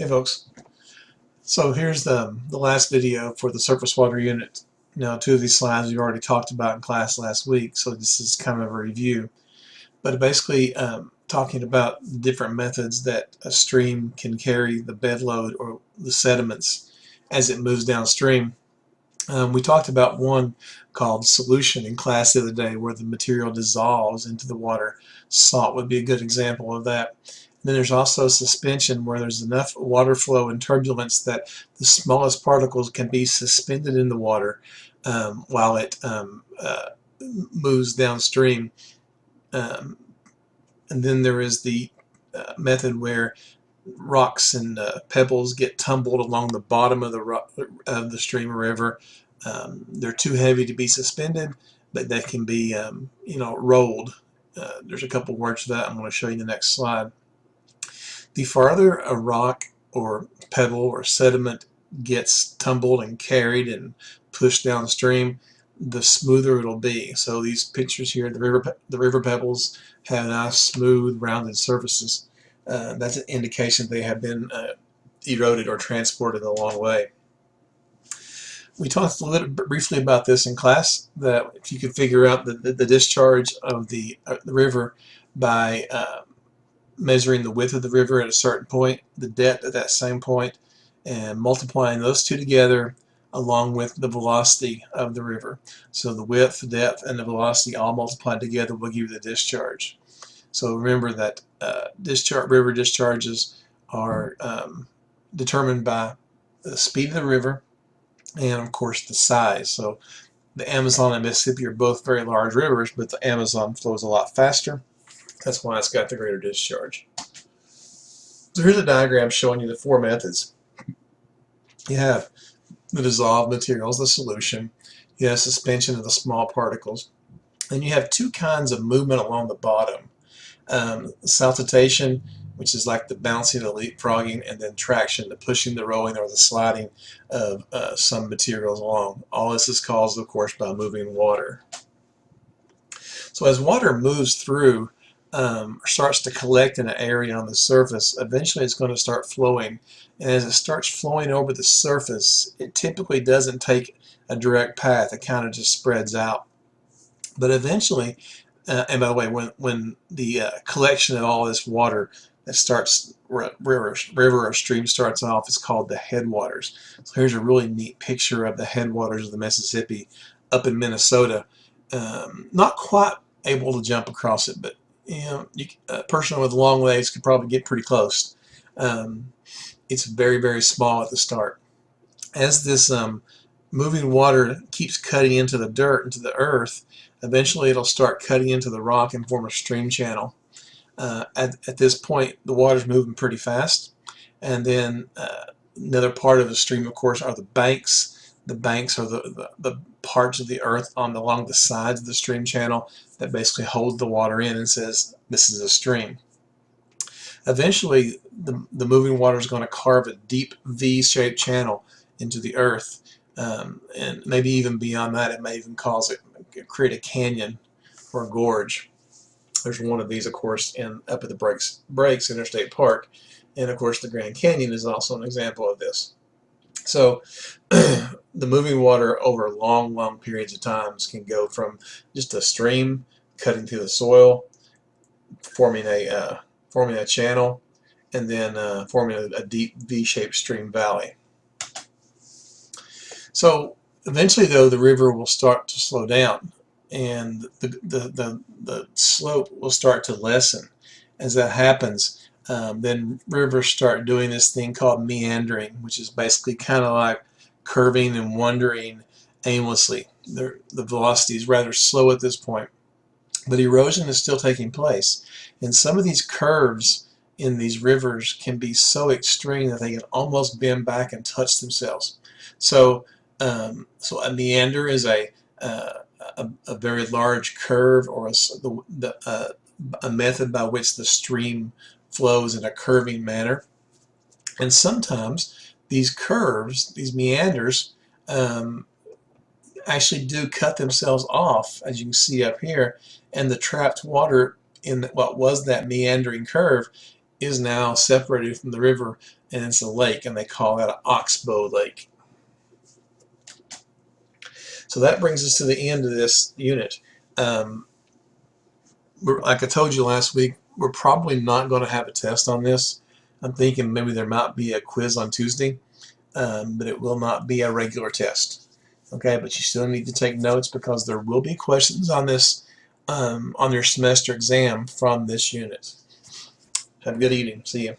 Hey folks, so here's the last video for the surface water unit. Now, two of these slides we already talked about in class last week, so this is kind of a review. But basically talking about the different methods that a stream can carry the bed load or the sediments as it moves downstream. We talked about one called solution in class the other day, where the material dissolves into the water. Salt would be a good example of that. Then there's also suspension, where there's enough water flow and turbulence that the smallest particles can be suspended in the water while it moves downstream. Um, and then there is the method where rocks and pebbles get tumbled along the bottom of the stream or river. They're too heavy to be suspended, but they can be rolled. There's a couple words for that I'm going to show you in the next slide. The farther a rock or pebble or sediment gets tumbled and carried and pushed downstream, the smoother it'll be. So these pictures here, the river pebbles have nice, smooth, rounded surfaces. That's an indication they have been eroded or transported a long way. We talked a little briefly about this in class, that if you could figure out the discharge of the river by measuring the width of the river at a certain point, the depth at that same point, and multiplying those two together along with the velocity of the river. So the width, the depth, and the velocity all multiplied together will give you the discharge. So remember that river discharges are determined by the speed of the river and, of course, the size. So the Amazon and Mississippi are both very large rivers, but the Amazon flows a lot faster. That's why it's got the greater discharge. So here's a diagram showing you the four methods. You have the dissolved materials, the solution. You have suspension of the small particles. And you have two kinds of movement along the bottom. Saltitation, which is like the bouncing, the leapfrogging, and then traction, the pushing, the rolling, or the sliding of some materials along. All this is caused, of course, by moving water. So as water moves through, starts to collect in an area on the surface, eventually it's going to start flowing. And as it starts flowing over the surface, it typically doesn't take a direct path. It kind of just spreads out. But eventually, and by the way, when the collection of all this water that starts river or stream starts off, it's called the headwaters. So here's a really neat picture of the headwaters of the Mississippi up in Minnesota. Not quite able to jump across it, but a person with long legs could probably get pretty close. It's very, very small at the start. As this moving water keeps cutting into the dirt, into the earth, eventually it'll start cutting into the rock and form a stream channel. At this point, the water's moving pretty fast. And then another part of the stream, of course, are the banks. The banks are the parts of the earth along the sides of the stream channel that basically hold the water in and says this is a stream. Eventually, the moving water is going to carve a deep V-shaped channel into the earth, and maybe even beyond that, it may even create a canyon or a gorge. There's one of these, of course, up at the Breaks Interstate Park, and of course the Grand Canyon is also an example of this. So the moving water over long, long periods of times can go from just a stream cutting through the soil, forming a channel, and then forming a deep V-shaped stream valley. So eventually, though, the river will start to slow down, and the slope will start to lessen. As that happens, then rivers start doing this thing called meandering, which is basically kind of like curving and wandering aimlessly. The velocity is rather slow at this point, but erosion is still taking place. And some of these curves in these rivers can be so extreme that they can almost bend back and touch themselves. So a meander is a very large curve, or a method by which the stream flows in a curving manner. And sometimes these curves, these meanders, actually do cut themselves off, as you can see up here, and the trapped water in what was that meandering curve is now separated from the river, and it's a lake, and they call that an oxbow lake. So that brings us to the end of this unit. Like I told you last week, we're probably not going to have a test on this. I'm thinking maybe there might be a quiz on Tuesday, but it will not be a regular test. Okay, but you still need to take notes because there will be questions on this on your semester exam from this unit. Have a good evening. See you.